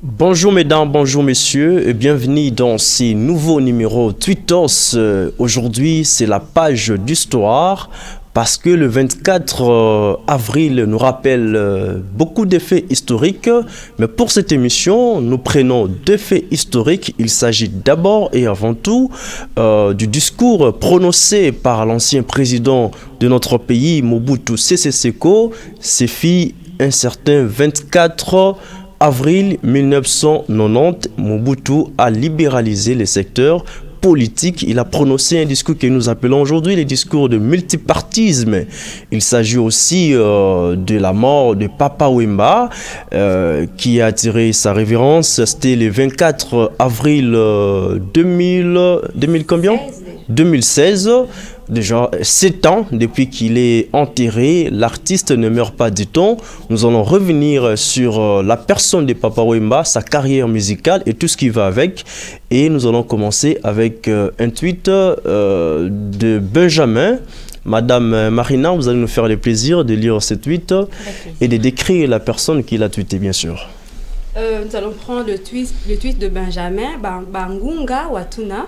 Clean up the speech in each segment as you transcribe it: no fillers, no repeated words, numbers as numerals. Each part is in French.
Bonjour mesdames, bonjour messieurs et bienvenue dans ces nouveaux numéros Tweetos. Aujourd'hui, c'est la page d'histoire parce que le 24 avril nous rappelle beaucoup de faits historiques. Mais pour cette émission, nous prenons deux faits historiques. Il s'agit d'abord et avant tout du discours prononcé par l'ancien président de notre pays, Mobutu Sese Seko. C'est fit un certain 24 avril 1990, Mobutu a libéralisé les secteurs politiques. Il a prononcé un discours que nous appelons aujourd'hui le discours de multipartisme. Il s'agit aussi de la mort de Papa Wemba qui a attiré sa révérence. C'était le 24 avril 2000 combien 2016. Déjà 7 ans depuis qu'il est enterré, l'artiste ne meurt pas du temps. Nous allons revenir sur la personne de Papa Wemba, sa carrière musicale et tout ce qui va avec. Et nous allons commencer avec un tweet de Benjamin. Madame Marina, vous allez nous faire le plaisir de lire ce tweet et de décrire la personne qui l'a tweeté, bien sûr. Nous allons prendre le tweet de Benjamin Bangunga Watuna.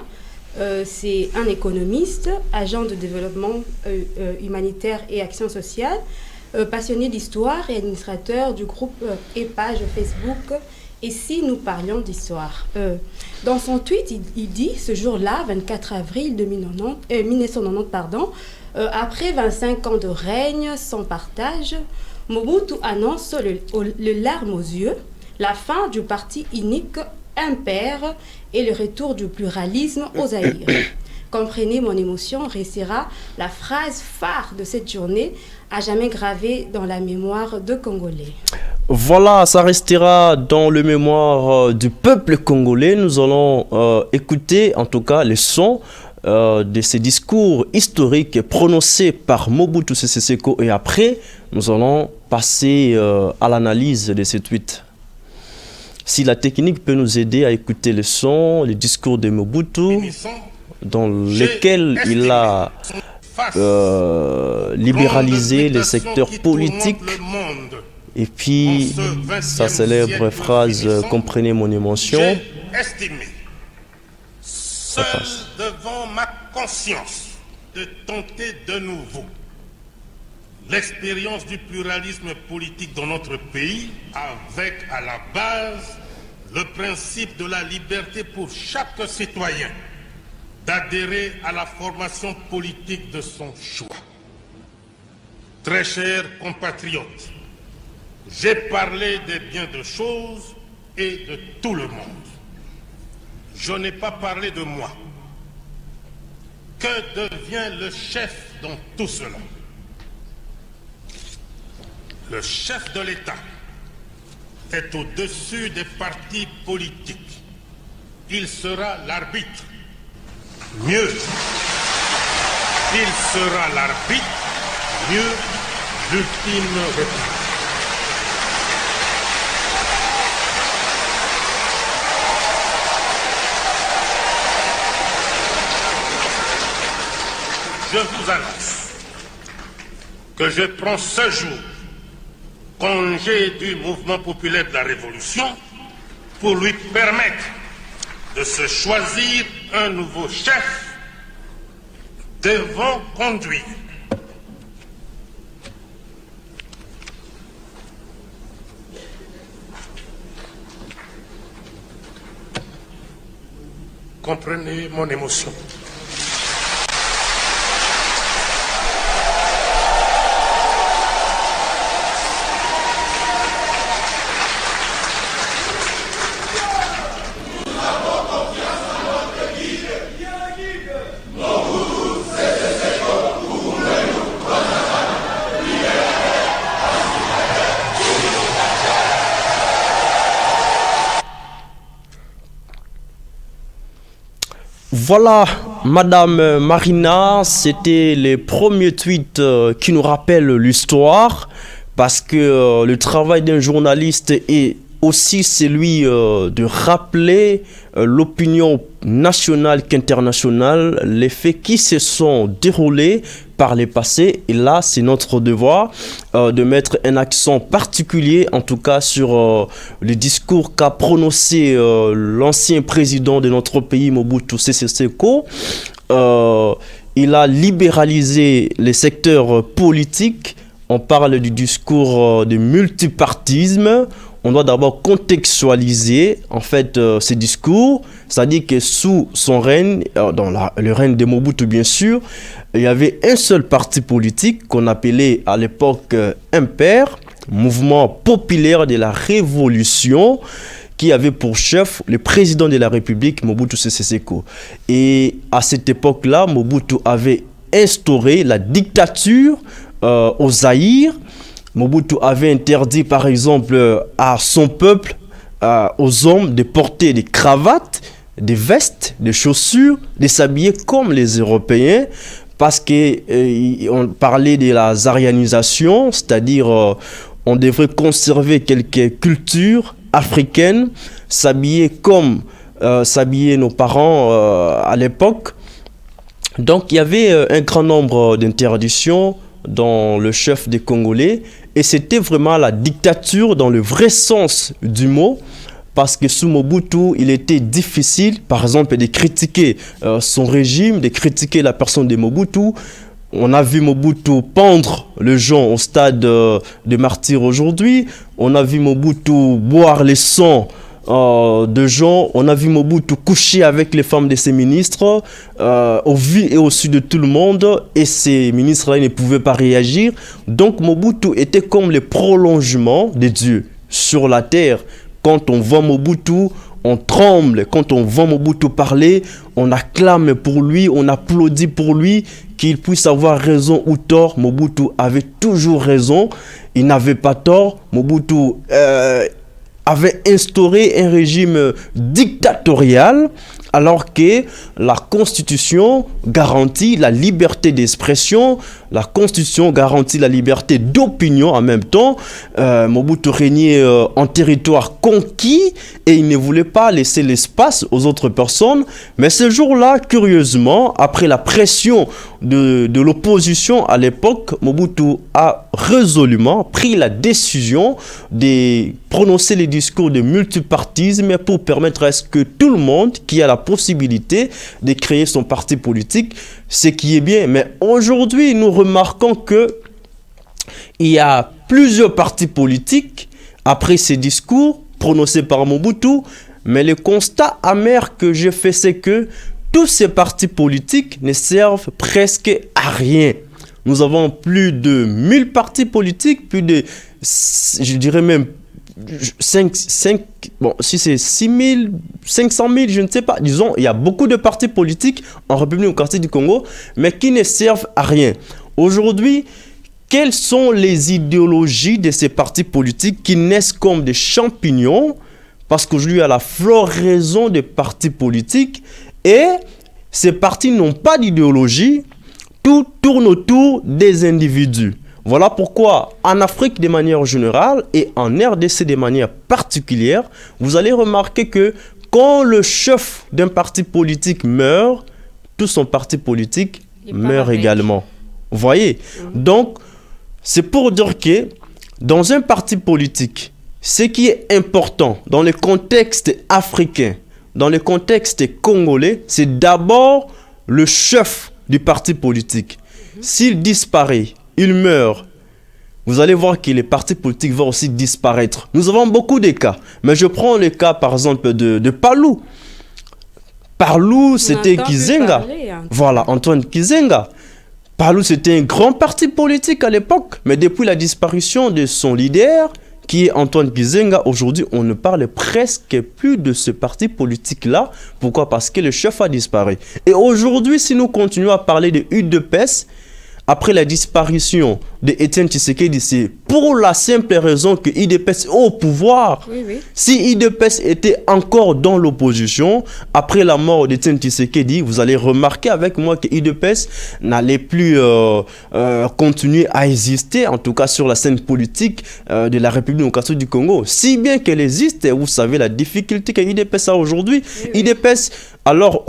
C'est un économiste, agent de développement humanitaire et action sociale, passionné d'histoire et administrateur du groupe et page Facebook. Et si nous parlions d'histoire, dans son tweet, il dit ce jour-là, 24 avril 1990, après 25 ans de règne sans partage, Mobutu annonce le larme aux yeux la fin du parti unique impair et le retour du pluralisme aux Zaïre. Comprenez mon émotion, restera la phrase phare de cette journée, à jamais gravée dans la mémoire de Congolais. Voilà, ça restera dans le mémoire du peuple congolais. Nous allons écouter en tout cas les sons de ces discours historiques prononcés par Mobutu Sese Seko et après, nous allons passer à l'analyse de ces tweets. Si la technique peut nous aider à écouter les sons, les discours de Mobutu, dans lesquels il a libéralisé les secteurs politiques, et puis sa célèbre phrase « Comprenez mon émotion », ça passe. Devant ma conscience de tenter de nouveau l'expérience du pluralisme politique dans notre pays, avec à la base le principe de la liberté pour chaque citoyen d'adhérer à la formation politique de son choix. Très chers compatriotes, j'ai parlé de bien de choses et de tout le monde. Je n'ai pas parlé de moi. Que devient le chef dans tout cela? Le chef de l'État est au-dessus des partis politiques. Il sera l'arbitre. Mieux, il sera l'arbitre. Mieux, l'ultime réponse. Je vous annonce que je prends ce jour congé du mouvement populaire de la Révolution pour lui permettre de se choisir un nouveau chef devant conduire. Comprenez mon émotion. Voilà, Madame Marina, c'était les premiers tweets qui nous rappellent l'histoire parce que le travail d'un journaliste est aussi celui de rappeler l'opinion nationale qu'internationale, les faits qui se sont déroulés par les passés. Et là, c'est notre devoir de mettre un accent particulier, en tout cas sur le discours qu'a prononcé l'ancien président de notre pays, Mobutu Sese Seko. Il a libéralisé les secteurs politiques. On parle du discours de multipartisme. On doit d'abord contextualiser en fait ces discours, c'est-à-dire que sous son règne, dans le règne de Mobutu bien sûr, il y avait un seul parti politique qu'on appelait à l'époque MPR, Mouvement populaire de la Révolution, qui avait pour chef le président de la République, Mobutu Sese Seko. Et à cette époque-là, Mobutu avait instauré la dictature au Zaïre. Mobutu avait interdit par exemple à son peuple, aux hommes, de porter des cravates, des vestes, des chaussures, de s'habiller comme les Européens, parce qu'on parlait de la zarianisation, c'est-à-dire on devrait conserver quelques cultures africaines, s'habiller comme s'habillaient nos parents à l'époque. Donc il y avait un grand nombre d'interdictions dans le chef des Congolais, et c'était vraiment la dictature dans le vrai sens du mot, parce que sous Mobutu, il était difficile, par exemple, de critiquer son régime, de critiquer la personne de Mobutu. On a vu Mobutu pendre les gens au stade de martyrs aujourd'hui. On a vu Mobutu boire le sang de gens. On a vu Mobutu coucher avec les femmes de ses ministres au vu et au su de tout le monde, et ces ministres-là ne pouvaient pas réagir. Donc Mobutu était comme le prolongement de Dieu sur la terre. Quand on voit Mobutu, on tremble. Quand on voit Mobutu parler, on acclame pour lui, on applaudit pour lui, qu'il puisse avoir raison ou tort. Mobutu avait toujours raison, il n'avait pas tort. Mobutu avait instauré un régime dictatorial, alors que la Constitution garantit la liberté d'expression, la Constitution garantit la liberté d'opinion en même temps. Mobutu régnait en territoire conquis et il ne voulait pas laisser l'espace aux autres personnes. Mais ce jour-là, curieusement, après la pression de l'opposition à l'époque, Mobutu a résolument pris la décision de prononcer les discours de multipartisme pour permettre à ce que tout le monde qui a la possibilité de créer son parti politique, ce qui est bien. Mais aujourd'hui, nous remarquons que il y a plusieurs partis politiques après ces discours prononcés par Mobutu, mais le constat amer que j'ai fait, c'est que tous ces partis politiques ne servent presque à rien. Nous avons plus de 1000 partis politiques, plus de, je dirais même 5 bon, si c'est 6 000, 500 000, je ne sais pas. Disons, il y a beaucoup de partis politiques en République démocratique du Congo, mais qui ne servent à rien. Aujourd'hui, quelles sont les idéologies de ces partis politiques qui naissent comme des champignons? Parce qu'aujourd'hui, il y a la floraison des partis politiques et ces partis n'ont pas d'idéologie. Tout tourne autour des individus. Voilà pourquoi en Afrique de manière générale et en RDC de manière particulière, vous allez remarquer que quand le chef d'un parti politique meurt, tout son parti politique meurt également. Vous voyez? Donc, c'est pour dire que dans un parti politique, ce qui est important dans le contexte africain, dans le contexte congolais, c'est d'abord le chef du parti politique. S'il disparaît, il meurt, vous allez voir que les partis politiques vont aussi disparaître. Nous avons beaucoup de cas, mais je prends le cas par exemple de Palou. Palou, c'était Kizenga. Voilà, Antoine Kizenga. Palou, c'était un grand parti politique à l'époque, mais depuis la disparition de son leader, qui est Antoine Kizenga, aujourd'hui, on ne parle presque plus de ce parti politique-là. Pourquoi? Parce que le chef a disparu. Et aujourd'hui, si nous continuons à parler de UDPS, après la disparition de Etienne Tshisekedi, c'est pour la simple raison que IDPS est au pouvoir. Oui, oui. Si IDPS était encore dans l'opposition, après la mort d'Etienne Tshisekedi, vous allez remarquer avec moi que IDPS n'allait plus continuer à exister, en tout cas sur la scène politique de la République démocratique du Congo. Si bien qu'elle existe, vous savez la difficulté que IDPS a aujourd'hui. Oui, oui. IDPS, alors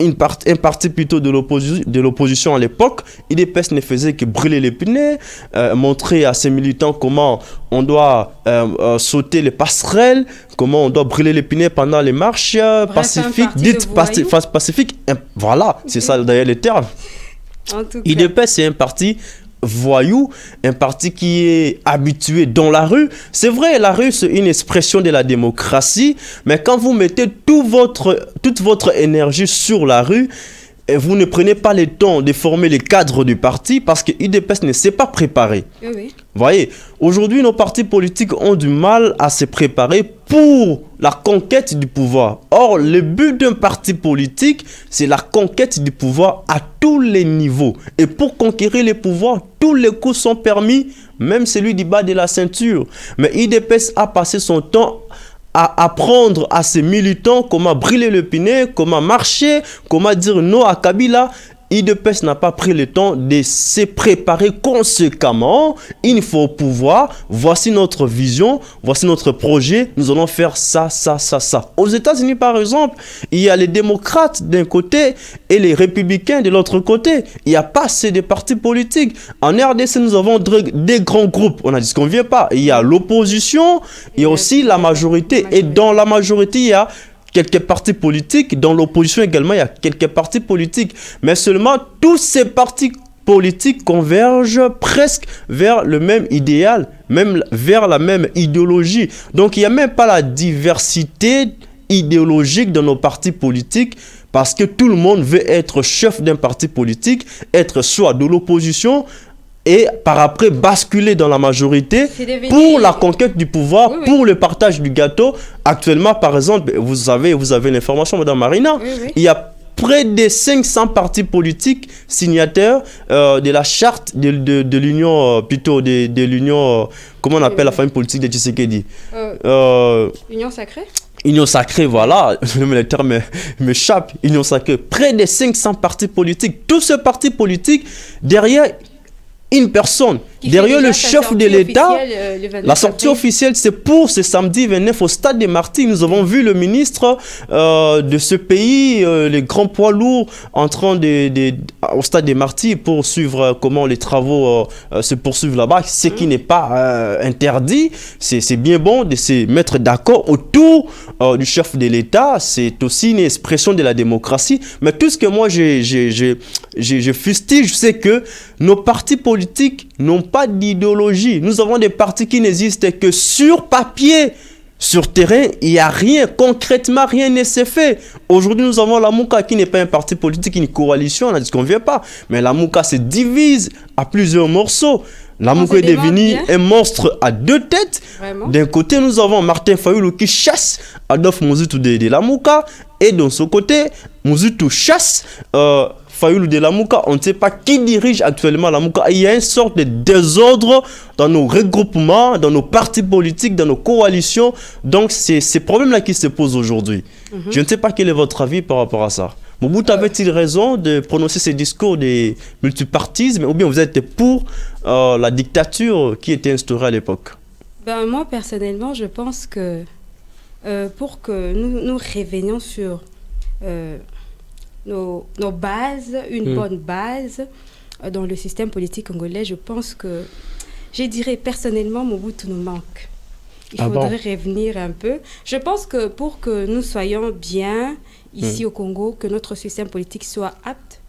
un parti plutôt de l'opposition à l'époque, IDPS ne faisait que brûler les pneus, montrer à ses militants comment on doit sauter les passerelles, comment on doit brûler les pneus pendant les marches pacifiques, dites pacifiques. Voilà, c'est ça d'ailleurs le terme. IDPS, c'est un parti voyou, un parti qui est habitué dans la rue. C'est vrai, la rue, c'est une expression de la démocratie, mais quand vous mettez toute votre énergie sur la rue, et vous ne prenez pas le temps de former les cadres du parti parce que l'UDPS ne s'est pas préparé. Oui. Vous voyez, aujourd'hui, nos partis politiques ont du mal à se préparer pour la conquête du pouvoir. Or, le but d'un parti politique, c'est la conquête du pouvoir à tous les niveaux. Et pour conquérir le pouvoir, tous les coups sont permis, même celui du bas de la ceinture. Mais l'UDPS a passé son temps à apprendre à ses militants comment brûler le pneu, comment marcher, comment dire non à Kabila. IDPS n'a pas pris le temps de se préparer conséquemment. Il faut pouvoir. Voici notre vision, voici notre projet. Nous allons faire ça, ça, ça, ça. Aux États-Unis, par exemple, il y a les démocrates d'un côté et les républicains de l'autre côté. Il n'y a pas assez de partis politiques. En RDC, nous avons des grands groupes. On a dit ce qu'on ne vient pas. Il y a l'opposition, il y a aussi la majorité. Et dans la majorité, il y a quelques partis politiques. Dans l'opposition également, il y a quelques partis politiques. Mais seulement tous ces partis politiques convergent presque vers le même idéal, même vers la même idéologie. Donc il n'y a même pas la diversité idéologique dans nos partis politiques parce que tout le monde veut être chef d'un parti politique, être soit de l'opposition et par après basculer dans la majorité pour la conquête du pouvoir, pour le partage du gâteau. Actuellement, par exemple, vous avez l'information, Madame Marina, il y a près de 500 partis politiques signataires de la charte de l'union, plutôt de l'union, comment on appelle la famille politique de Tshisekedi Union sacrée. Union sacrée, voilà, le terme m'échappe, Union sacrée. Près de 500 partis politiques. Tous ces partis politiques, derrière une personne, derrière le chef de l'État. La sortie officielle, c'est pour ce samedi 29 au stade des Martyrs. Nous avons vu le ministre de ce pays, les grands poids lourds, entrant au stade des Martyrs pour suivre comment les travaux se poursuivent là-bas. Ce qui n'est pas interdit. C'est bien bon de se mettre d'accord autour du chef de l'État. C'est aussi une expression de la démocratie. Mais tout ce que moi, je fustige, c'est que nos partis politiques n'ont pas d'idéologie. Nous avons des partis qui n'existent que sur papier. Sur terrain, il n'y a rien. Concrètement, rien ne s'est fait. Aujourd'hui, nous avons la Mouka qui n'est pas un parti politique, une coalition. On a dit ce qu'on ne vient pas. Mais la Mouka se divise à plusieurs morceaux. La Mouka est devenue un monstre à deux têtes. D'un côté, nous avons Martin Fayulu qui chasse Adolphe Muzitu de la Mouka. Et de son côté, Muzitu chasse Fayulu de la Mouka. On ne sait pas qui dirige actuellement la Mouka. Il y a une sorte de désordre dans nos regroupements, dans nos partis politiques, dans nos coalitions. Donc, c'est ces problèmes-là qui se posent aujourd'hui. Je ne sais pas quel est votre avis par rapport à ça. Mobutu avait-il raison de prononcer ces discours de multipartisme ou bien vous êtes pour la dictature qui était instaurée à l'époque? Moi, personnellement, je pense que pour que nous revenions sur nos bases, une bonne base dans le système politique congolais, je pense que, je dirais personnellement, Mobutu nous manque. Il faudrait revenir un peu. Je pense que pour que nous soyons bien ici au Congo, que notre système politique soit apte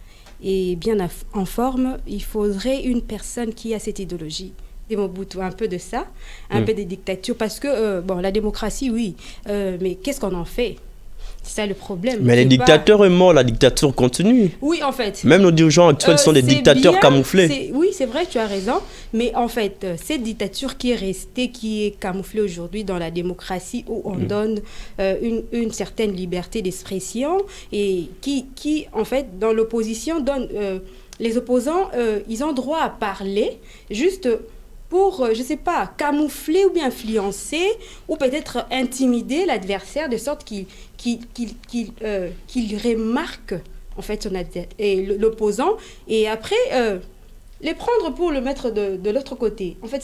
et bien en forme, il faudrait une personne qui a cette idéologie de Mobutu, un peu de ça, un peu de dictature, parce que, la démocratie, oui, mais qu'est-ce qu'on en fait? C'est ça le problème. Mais les dictateurs sont morts, la dictature continue. Oui, en fait. Même nos dirigeants actuels sont des dictateurs camouflés. Oui, c'est vrai, tu as raison. Mais en fait, cette dictature qui est restée, qui est camouflée aujourd'hui dans la démocratie, où on donne une certaine liberté d'expression et qui, en fait, dans l'opposition, donne les opposants, ils ont droit à parler juste pour, je ne sais pas, camoufler ou bien influencer ou peut-être intimider l'adversaire de sorte qu'il remarque en fait l'opposant et après les prendre pour le mettre de l'autre côté. En fait,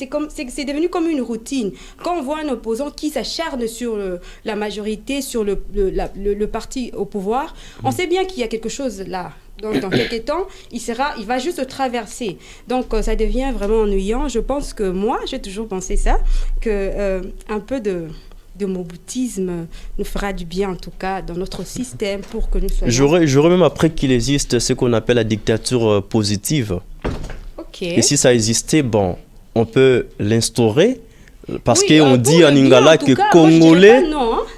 c'est devenu comme une routine. Quand on voit un opposant qui s'acharne sur la majorité, sur le parti au pouvoir, on sait bien qu'il y a quelque chose là. Donc, dans quelques temps, il va juste traverser. Donc, ça devient vraiment ennuyant. Je pense que moi, j'ai toujours pensé ça, qu'un peu de moboutisme nous fera du bien, en tout cas, dans notre système pour que nous soyons... J'aurais même appris qu'il existe ce qu'on appelle la dictature positive. Ok. Et si ça existait, bon, on peut l'instaurer. Parce qu'on dit en Lingala que Congolais,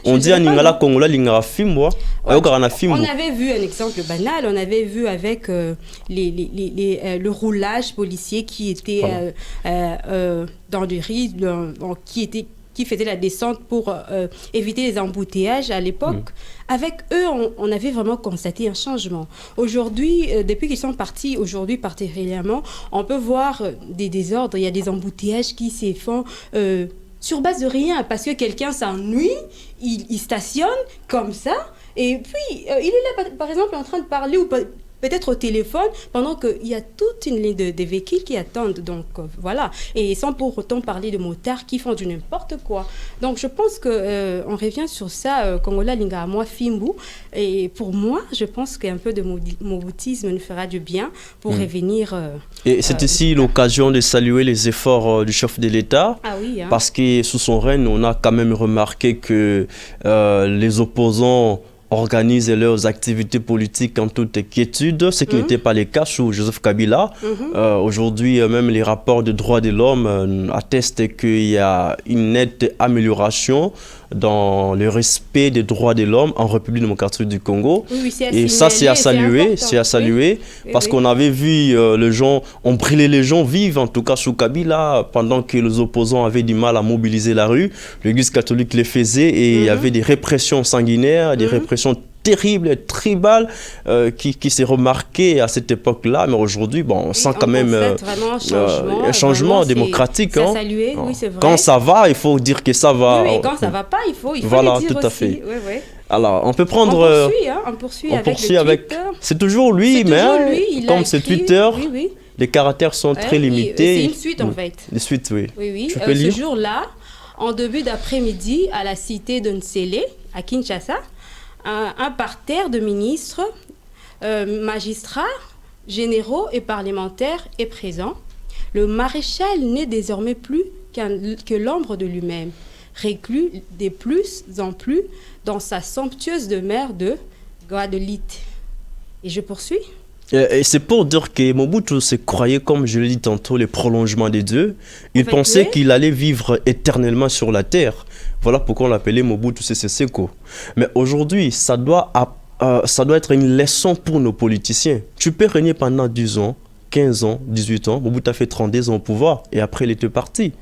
on dit en Lingala Congolais, Lingala Fimwa. On avait vu un exemple banal, on avait vu avec le roulage policier qui était dans du riz, qui faisait la descente pour éviter les embouteillages à l'époque. Avec eux, on avait vraiment constaté un changement. Aujourd'hui, depuis qu'ils sont partis, aujourd'hui particulièrement, on peut voir des désordres. Il y a des embouteillages qui se font sur base de rien, parce que quelqu'un s'ennuie, il stationne comme ça, et puis il est là, par exemple, en train de parler ou peut-être au téléphone, pendant qu'il y a toute une ligne de véhicules qui attendent. Donc, voilà. Et sans pour autant parler de motards qui font du n'importe quoi. Donc, je pense qu'on revient sur ça, Kongola Linga moi Fimbu. Et pour moi, je pense qu'un peu de moboutisme nous fera du bien pour revenir... et c'est ici l'occasion de saluer les efforts du chef de l'État. Ah oui, hein. Parce que sous son règne, on a quand même remarqué que les opposants organisent leurs activités politiques en toute quiétude, ce qui n'était pas le cas sous Joseph Kabila. Aujourd'hui, même les rapports de droits de l'homme attestent qu'il y a une nette amélioration dans le respect des droits de l'homme en République démocratique du Congo. Et ça, c'est à saluer, parce qu'on avait vu les gens, on brûlait les gens vifs, en tout cas sous Kabila, pendant que les opposants avaient du mal à mobiliser la rue. L'Église catholique les faisait et il y avait des répressions sanguinaires, des répressions terribles, tribales, qui s'est remarqué à cette époque-là, mais aujourd'hui, bon, on sent quand même un changement démocratique. C'est à saluer, oui, c'est vrai. Quand ça va, il faut dire que ça va. Oui, et quand ça va pas, il faut voilà, le dire tout à aussi. fait. Oui, oui. Alors, on peut prendre... On poursuit avec Twitter. C'est toujours lui, mais comme c'est Twitter, oui. les caractères sont très limités. C'est une suite, en fait. Des suites, oui. Oui. Tu peux lire. Ce jour-là, en début d'après-midi, à la cité de Nsele, à Kinshasa, un parterre de ministres, magistrats, généraux et parlementaires est présent. Le maréchal n'est désormais plus que l'ombre de lui-même, reclus de plus en plus dans sa somptueuse demeure de Guadeloupe. Et je poursuis. Et c'est pour dire que Mobutu se croyait, comme je l'ai dit tantôt, le prolongement des dieux. Il pensait qu'il allait vivre éternellement sur la terre. Voilà pourquoi on l'appelait Mobutu Sese Seko. Mais aujourd'hui, ça doit être une leçon pour nos politiciens. Tu peux régner pendant 10 ans, 15 ans, 18 ans. Mobutu a fait 32 ans au pouvoir et après il était parti.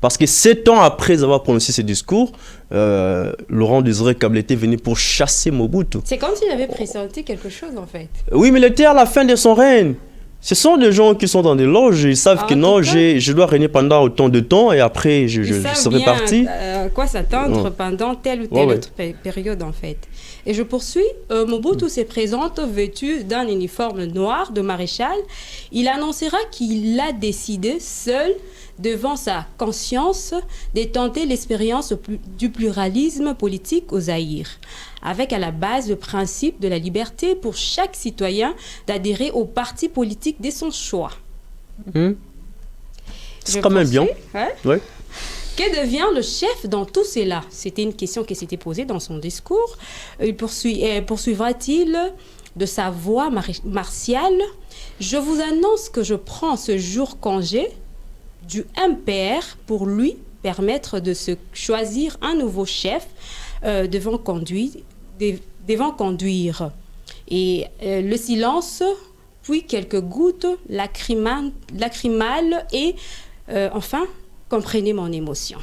Parce que 7 ans après avoir prononcé ce discours, Laurent Désiré Kabila était venu pour chasser Mobutu. C'est comme s'il avait pressenti quelque chose, en fait. Oui, mais il était à la fin de son règne. Ce sont des gens qui sont dans des loges, ils savent que non, je dois régner pendant autant de temps et après je serai parti. À quoi s'attendre pendant telle ou telle autre période, en fait. Et je poursuis. Mobutu se présente vêtu d'un uniforme noir de maréchal. Il annoncera qu'il a décidé seul, devant sa conscience, de tenter l'expérience du pluralisme politique au Zaïre, avec à la base le principe de la liberté pour chaque citoyen d'adhérer au parti politique de son choix. C'est quand même bien. Ouais. Que devient le chef dans tout cela? C'était une question qui s'était posée dans son discours. Poursuivra-t-il de sa voix martiale? Je vous annonce que je prends ce jour congé du MPR pour lui permettre de se choisir un nouveau chef devant conduire. Et le silence, puis quelques gouttes lacrymales et enfin, comprenez mon émotion.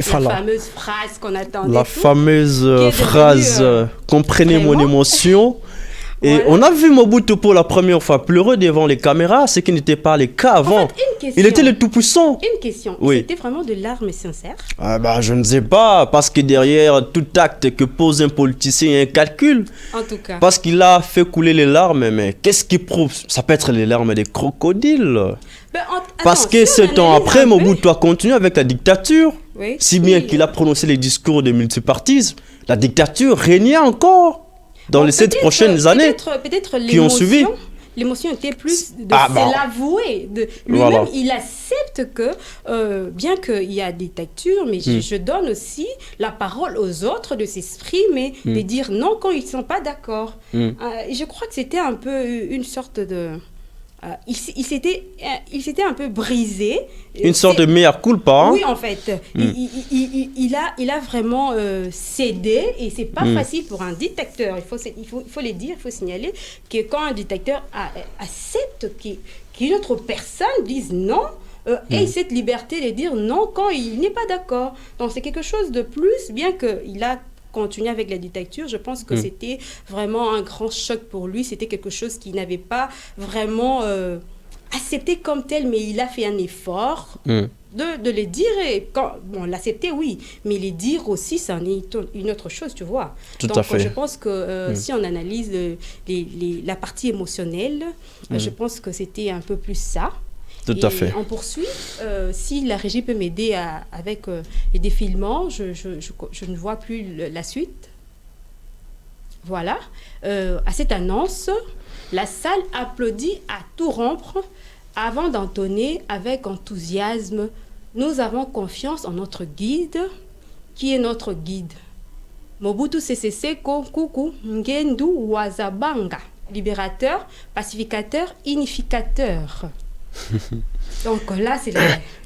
Voilà. La fameuse phrase qu'on attendait. La fameuse phrase comprenez mon émotion. Et Voilà. on a vu Mobutu pour la première fois pleurer devant les caméras, ce qui n'était pas le cas avant. En fait, une question. Il était le tout-puissant. Une question. Oui. C'était vraiment de larmes sincères. Ah bah, je ne sais pas, parce que derrière tout acte que pose un politicien, il y a un calcul. En tout cas. Parce qu'il a fait couler les larmes, mais qu'est-ce qui prouve? Ça peut être les larmes des crocodiles. Ben, Parce attends, que si on 7 ans analyse après, un peu- Mobutu a continué avec la dictature. Oui. Si bien Oui. qu'il a prononcé les discours de multipartisme, la dictature régnait encore dans Bon, les 7 peut-être- prochaines années. Peut-être qui ont suivi. L'émotion était plus de Ah, se bon. l'avouer. Lui-même, Voilà. il accepte que, bien qu'il y a des dictatures, mais je donne aussi la parole aux autres de s'exprimer, de dire non quand ils ne sont pas d'accord. Et je crois que c'était un peu une sorte de... il s'était un peu brisé. Une sorte de mea culpa. Hein? Oui, en fait. Il a vraiment cédé et c'est pas facile pour un dictateur. Il faut le dire, il faut signaler que quand un dictateur accepte qu'une autre personne dise non, ait cette liberté de dire non quand il n'est pas d'accord. Donc c'est quelque chose de plus, bien qu'il a continué avec la dictature, je pense que c'était vraiment un grand choc pour lui. C'était quelque chose qu'il n'avait pas vraiment accepté comme tel, mais il a fait un effort de le dire. Et bon, l'accepter, oui, mais le dire aussi, c'en est une autre chose, tu vois. Tout Donc, à fait. je pense que si on analyse la partie émotionnelle, je pense que c'était un peu plus ça. Tout à fait. On poursuit. Si la régie peut m'aider avec les défilements, je ne vois plus la suite. Voilà. À cette annonce, la salle applaudit à tout rompre avant d'entonner avec enthousiasme. Nous avons confiance en notre guide. Qui est notre guide? Mobutu Sese Seko Kuku Ngendu Wazabanga. Libérateur, pacificateur, unificateur. Donc là, c'est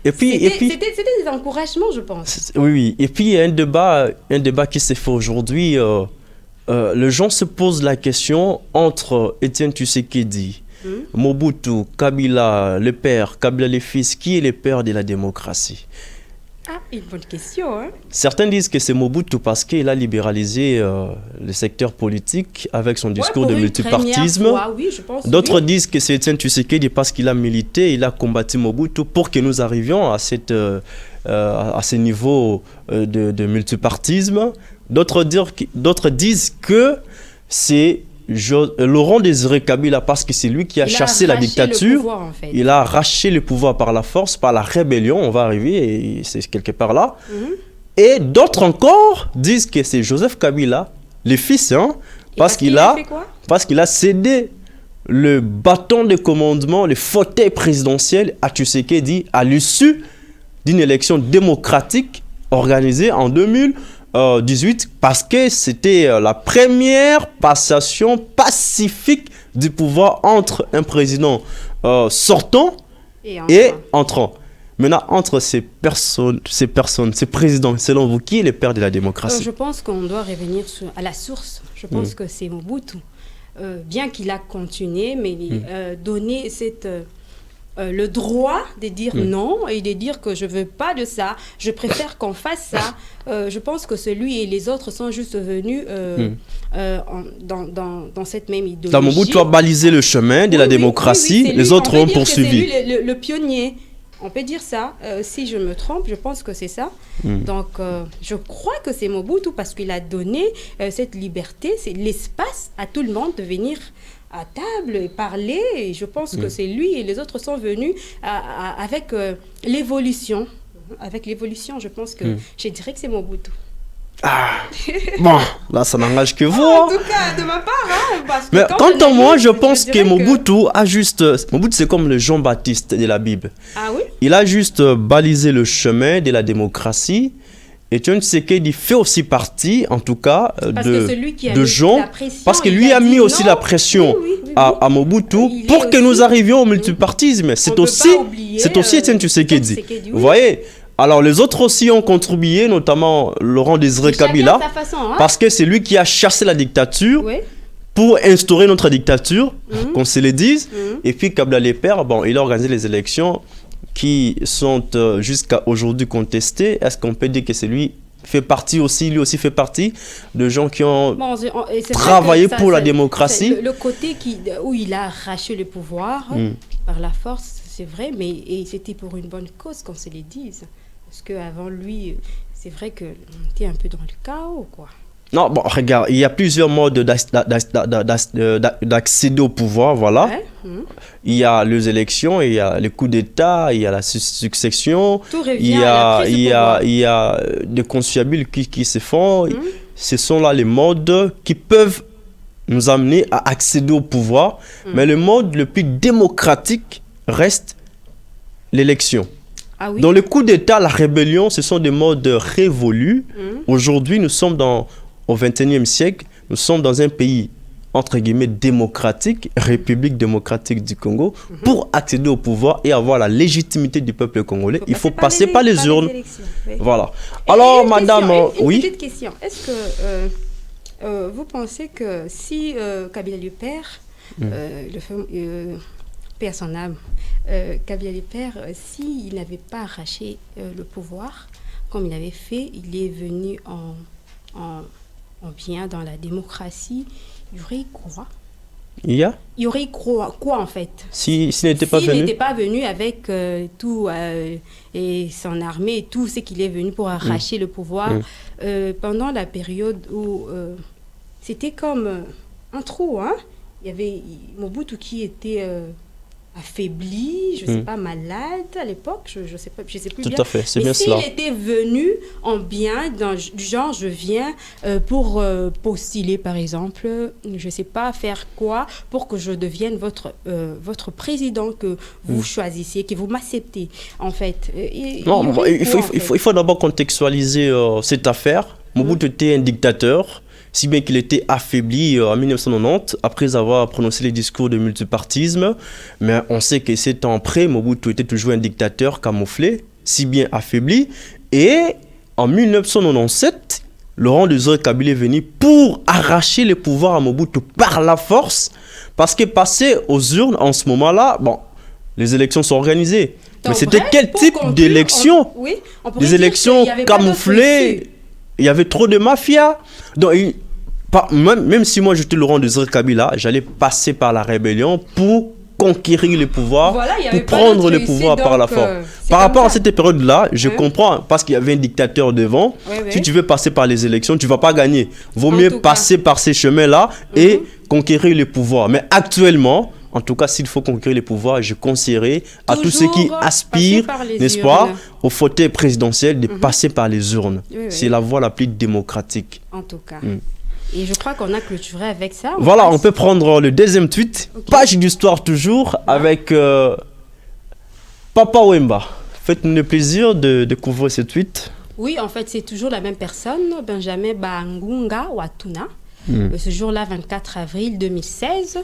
c'était des encouragements, je pense. Oui. Et puis, il y a un débat qui s'est fait aujourd'hui. Les gens se posent la question entre Étienne Tshisekedi, Mobutu, Kabila le père, Kabila le fils, qui est le père de la démocratie? Ah, une bonne question. Hein? Certains disent que c'est Mobutu parce qu'il a libéralisé le secteur politique avec son discours de multipartisme. Oui, je pense, D'autres disent que c'est Étienne Tshisekedi parce qu'il a milité, il a combattu Mobutu pour que nous arrivions à ce niveau de multipartisme. D'autres disent que c'est Laurent Désiré Kabila parce que c'est lui qui a chassé la dictature. Pouvoir, en fait. Il a arraché le pouvoir par la force, par la rébellion, on va arriver, et c'est quelque part là. Et d'autres encore disent que c'est Joseph Kabila, le fils, hein, parce qu'il a cédé le bâton de commandement, le fauteuil présidentiel à Tshisekedi à l'issue d'une élection démocratique organisée en 2018 parce que c'était la première passation pacifique du pouvoir entre un président sortant et entrant. Maintenant, entre ces présidents, selon vous, qui est le père de la démocratie? Je pense qu'on doit revenir à la source. Je pense que c'est Mobutu. Bien qu'il a continué, mais donner le droit de dire non et de dire que je ne veux pas de ça, je préfère qu'on fasse ça. Je pense que celui et les autres sont juste venus dans cette même idéologie. Donc Mobutu a balisé le chemin de la démocratie, les autres ont poursuivi. C'est lui le pionnier. On peut dire ça. Si je me trompe, je pense que c'est ça. Donc, je crois que c'est Mobutu parce qu'il a donné cette liberté, c'est l'espace à tout le monde de venir à table et parler. Et je pense que c'est lui et les autres sont venus avec l'évolution. Avec l'évolution, je pense que je dirais que c'est Mobutu. Ah, bon, là, ça n'engage que vous. En tout cas, de ma part. Hein, parce que mais quant à moi, je pense que Mobutu a juste... Mobutu, c'est comme le Jean-Baptiste de la Bible. Ah oui? Il a juste balisé le chemin de la démocratie. Et tu sais qu'il fait aussi partie, en tout cas, de Jean. Parce que lui a mis aussi la pression à Mobutu pour que nous arrivions au multipartisme. C'est aussi Étienne Tshisekedi. Vous voyez? Alors, les autres aussi ont contribué, notamment Laurent Désiré Kabila, parce que c'est lui qui a chassé la dictature pour instaurer notre dictature, qu'on se le dise. Et puis, Kabila le père, bon, il a organisé les élections qui sont jusqu'à aujourd'hui contestées. Est-ce qu'on peut dire que c'est lui fait partie aussi, lui aussi fait partie de gens qui ont et c'est travaillé vrai que ça, pour la démocratie. Le côté où il a arraché le pouvoir par la force, c'est vrai, mais et c'était pour une bonne cause, qu'on se le dise. Parce qu'avant lui, c'est vrai qu'on était un peu dans le chaos, quoi. Non, bon, regarde, il y a plusieurs modes d'accéder au pouvoir, voilà. Ouais. Il y a les élections, il y a les coups d'État, il y a la succession, Tout revient il y à la a, prise de il y pouvoir. a, il y a des conciliabules qui se font. Ce sont là les modes qui peuvent nous amener à accéder au pouvoir. Mais le mode le plus démocratique reste l'élection. Ah oui. Dans le coup d'État, la rébellion, ce sont des modes révolus. Aujourd'hui, nous sommes au XXIe siècle, nous sommes dans un pays, entre guillemets, démocratique, République démocratique du Congo. Pour accéder au pouvoir et avoir la légitimité du peuple congolais, il faut passer par les urnes. Oui. Voilà. Et Alors, une madame, question, une oui. petite question. Est-ce que vous pensez que si Kabila le père, le fameux, paix à son âme, Kabila le père, s'il n'avait pas arraché le pouvoir, comme il avait fait, il est venu en bien dans la démocratie, il y aurait quoi? Il y aurait quoi en fait? S'il n'était pas S'il venu. n'était pas venu avec tout et son armée et tout ce qu'il est venu pour arracher le pouvoir pendant la période où c'était comme un trou, hein? Il y avait Mobutu qui était affaibli, je sais pas, malade à l'époque, je sais pas, je sais plus Tout bien. à fait, c'est Mais bien cela. s'il était venu en bien, du genre je viens pour postuler par exemple, je sais pas faire quoi pour que je devienne votre président, que vous choisissiez, que vous m'acceptez en fait. Non, il faut d'abord contextualiser cette affaire. Mobutu était un dictateur, si bien qu'il était affaibli en 1990 après avoir prononcé les discours de multipartisme. Mais on sait que ces temps après, Mobutu était toujours un dictateur camouflé, si bien affaibli. Et en 1997, Laurent Désiré Kabila est venu pour arracher le pouvoir à Mobutu par la force. Parce que passer aux urnes en ce moment-là, bon, les élections sont organisées. Donc, mais c'était vrai, quel pour type conclure, d'élection? oui, on pourrait Des dire élections qu'il y avait pas camouflées. d'autre issue. Il y avait trop de mafia. Donc, même si moi j'étais Laurent Désiré Kabila, j'allais passer par la rébellion pour conquérir le pouvoir, Voilà, il y avait pour pas prendre d'autre le issue, pouvoir par la donc, force. c'est Par comme rapport à ça. cette période-là, je comprends, parce qu'il y avait un dictateur devant. Oui, oui. Si tu veux passer par les élections, tu ne vas pas gagner. Vaut En mieux tout cas. passer par ces chemins-là et conquérir le pouvoir. Mais actuellement, en tout cas, s'il faut conquérir le pouvoir, je conseillerais à tous ceux qui Toujours aspirent, passer par les n'est-ce pas, urnes. au fauteuil présidentiel, de passer par les urnes. Oui, oui. C'est la voie la plus démocratique. En tout cas. Et je crois qu'on a clôturé avec ça. Voilà, passe- on peut prendre le deuxième tweet. Page d'histoire toujours avec Papa Wemba. Faites-nous le plaisir de découvrir ce tweet. Oui, en fait, c'est toujours la même personne, Benjamin Bangunga Watuna. Ce jour-là, 24 avril 2016,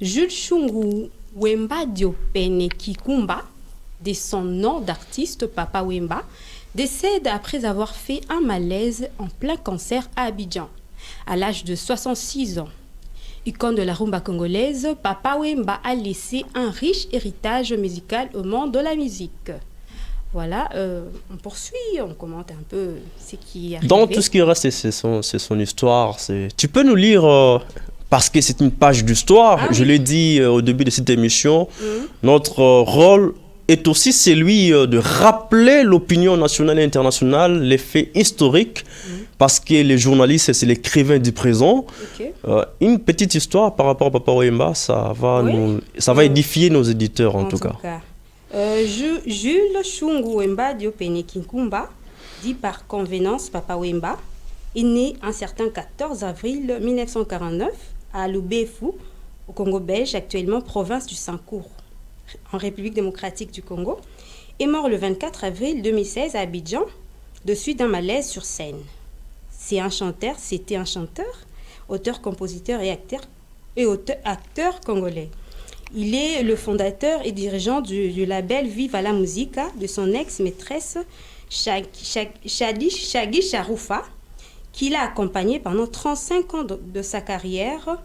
Jules Chungu Wemba Diopene Kikumba, de son nom d'artiste Papa Wemba, décède après avoir fait un malaise en plein concert à Abidjan, à l'âge de 66 ans. Icône de la rumba congolaise, Papa Wemba a laissé un riche héritage musical au monde de la musique. Voilà, on poursuit, on commente un peu ce qui est arrivé. Dans tout ce qui reste, c'est son histoire. Tu peux nous lire, parce que c'est une page d'histoire, Ah je oui. l'ai dit au début de cette émission, notre rôle est aussi celui de rappeler l'opinion nationale et internationale, les faits historiques, parce que les journalistes, c'est l'écrivain du présent. Ok. Une petite histoire par rapport à Papa Wemba, ça va, Oui. ça va édifier nos éditeurs en tout cas. Jules Chungu Wemba Diopene Kikumba, dit par convenance Papa Wemba, est né un certain 14 avril 1949 à Lubefu, au Congo belge, actuellement province du Sankour, en République démocratique du Congo, est mort le 24 avril 2016 à Abidjan, de suite d'un malaise sur scène. C'était un chanteur, auteur, compositeur et acteur congolais. Il est le fondateur et dirigeant du label Viva la Musica de son ex-maîtresse Shadi Sharoufa, qu'il a accompagné pendant 35 ans de sa carrière.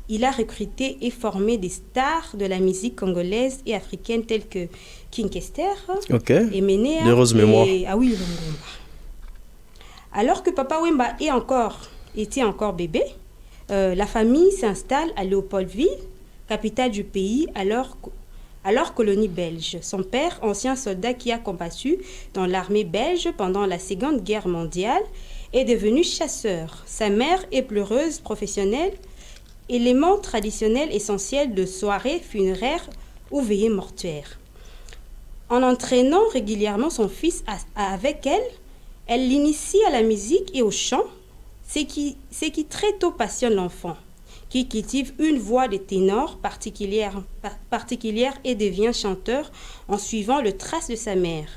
Il a recruté et formé des stars de la musique congolaise et africaine telles que King Kester, Ok. Emenea D'heureuse mémoire. Ah oui, Longomba. Alors que Papa Wemba était encore bébé, la famille s'installe à Léopoldville, capitale du pays, alors colonie belge. Son père, ancien soldat qui a combattu dans l'armée belge pendant la Seconde Guerre mondiale, est devenu chasseur. Sa mère est pleureuse professionnelle, élément traditionnel essentiel de soirées funéraires ou veillées mortuaires. En entraînant régulièrement son fils avec elle, elle l'initie à la musique et au chant, ce qui très tôt passionne l'enfant, qui cultive une voix de ténor particulière et devient chanteur en suivant le trace de sa mère.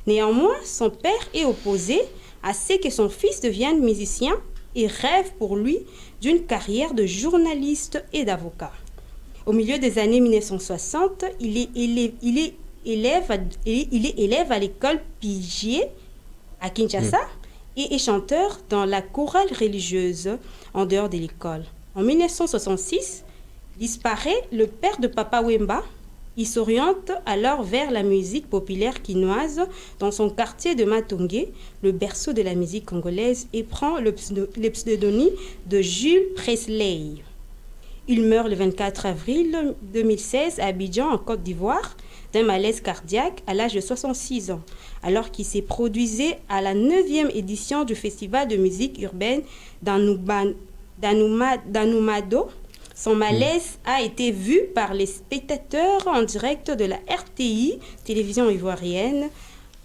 Néanmoins, son père est opposé à ce que son fils devienne musicien et rêve pour lui d'une carrière de journaliste et d'avocat. Au milieu des années 1960, il est élève à l'école Pigier à Kinshasa et est chanteur dans la chorale religieuse en dehors de l'école. En 1966, disparaît le père de Papa Wemba. Il s'oriente alors vers la musique populaire quinoise dans son quartier de Matongé, le berceau de la musique congolaise, et prend le pseudonyme de Jules Presley. Il meurt le 24 avril 2016 à Abidjan, en Côte d'Ivoire, d'un malaise cardiaque à l'âge de 66 ans, alors qu'il s'est produisé à la 9e édition du Festival de musique urbaine d'Anoumado. Son malaise a été vu par les spectateurs en direct de la RTI, télévision ivoirienne.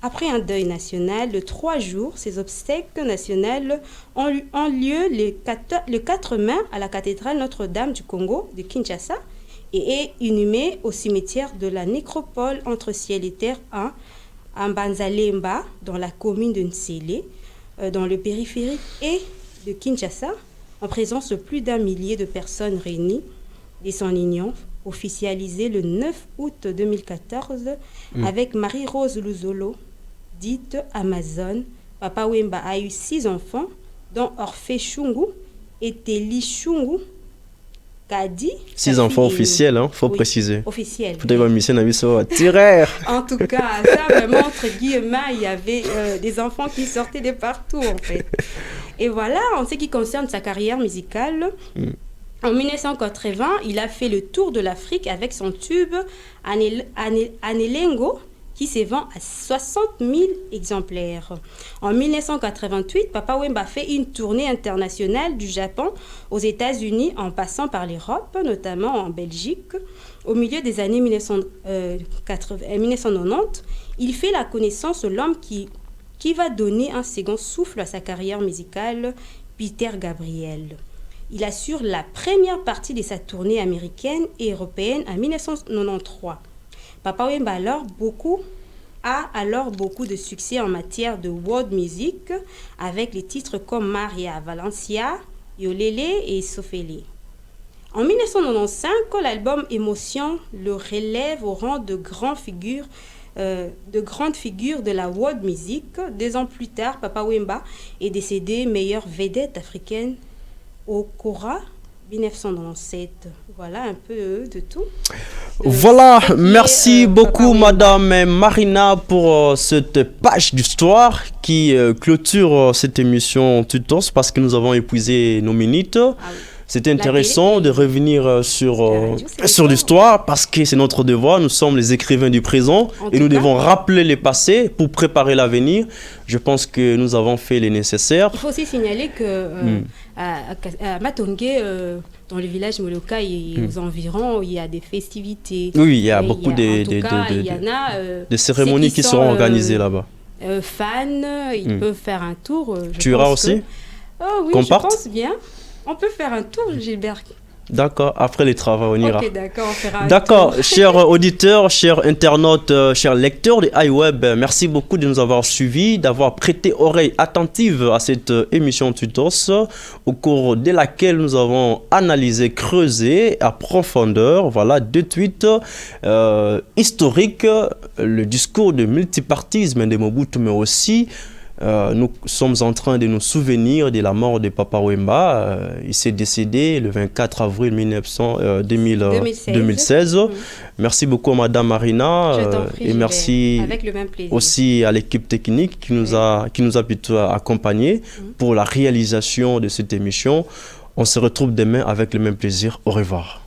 Après un deuil national de 3 jours, ces obsèques nationales ont lieu le 4 mai à la cathédrale Notre-Dame du Congo de Kinshasa et est inhumé au cimetière de la nécropole entre ciel et terre à Mbanzalemba, dans la commune de Nsele, dans le périphérique et de Kinshasa, en présence de plus d'1 millier de personnes réunies et son union officialisée le 9 août 2014 avec Marie-Rose Luzolo, dite Amazon. Papa Wemba a eu 6 enfants, dont Orphée Chungu et Teli Chungu Kadi. 6 enfants officiels, hein, faut préciser. Officiels. En tout cas, ça vraiment, entre guillemets, il y avait des enfants qui sortaient de partout, en fait. Et voilà, en ce qui concerne sa carrière musicale, en 1980, il a fait le tour de l'Afrique avec son tube Anelengo, qui se vend à 60 000 exemplaires. En 1988, Papa Wemba fait une tournée internationale du Japon aux États-Unis en passant par l'Europe, notamment en Belgique. Au milieu des années 1990, il fait la connaissance de l'homme qui va donner un second souffle à sa carrière musicale, Peter Gabriel. Il assure la première partie de sa tournée américaine et européenne en 1993. Papa Wemba a alors beaucoup de succès en matière de world music avec les titres comme Maria Valencia, Yolele et Sofele. En 1995, l'album Émotion le relève au rang de grande figure de la world music. 2 ans plus tard, Papa Wemba est décédé meilleure vedette africaine au Cora 1997. Voilà un peu de tout. Voilà, merci beaucoup Madame Marina pour cette page d'histoire qui clôture cette émission Tutos parce que nous avons épuisé nos minutes. C'était intéressant de revenir sur l'histoire parce que c'est notre devoir. Nous sommes les écrivains du présent et nous devons rappeler le passé pour préparer l'avenir. Je pense que nous avons fait les nécessaires. Il faut aussi signaler que à Matongé, dans le village Moloka et aux environs, il y a des festivités. Oui, il y a beaucoup de cérémonies qui seront organisées là-bas. Fans, ils peuvent faire un tour. Tu iras aussi oui, je pense bien. On peut faire un tour, Gilbert. D'accord, après les travaux, on ira. Ok, d'accord, on fera un D'accord, tour. chers auditeurs, chers internautes, chers lecteurs de iWeb, merci beaucoup de nous avoir suivis, d'avoir prêté oreille attentive à cette émission Tutos, au cours de laquelle nous avons analysé, creusé à profondeur, voilà, 2 tweets historiques, le discours de multipartisme de Mobutu, mais aussi Nous sommes en train de nous souvenir de la mort de Papa Wemba. Il s'est décédé le 24 avril 2016. Merci beaucoup à Madame Marina. Et merci avec le même plaisir. Aussi à l'équipe technique qui nous a plutôt accompagnés pour la réalisation de cette émission. On se retrouve demain avec le même plaisir. Au revoir.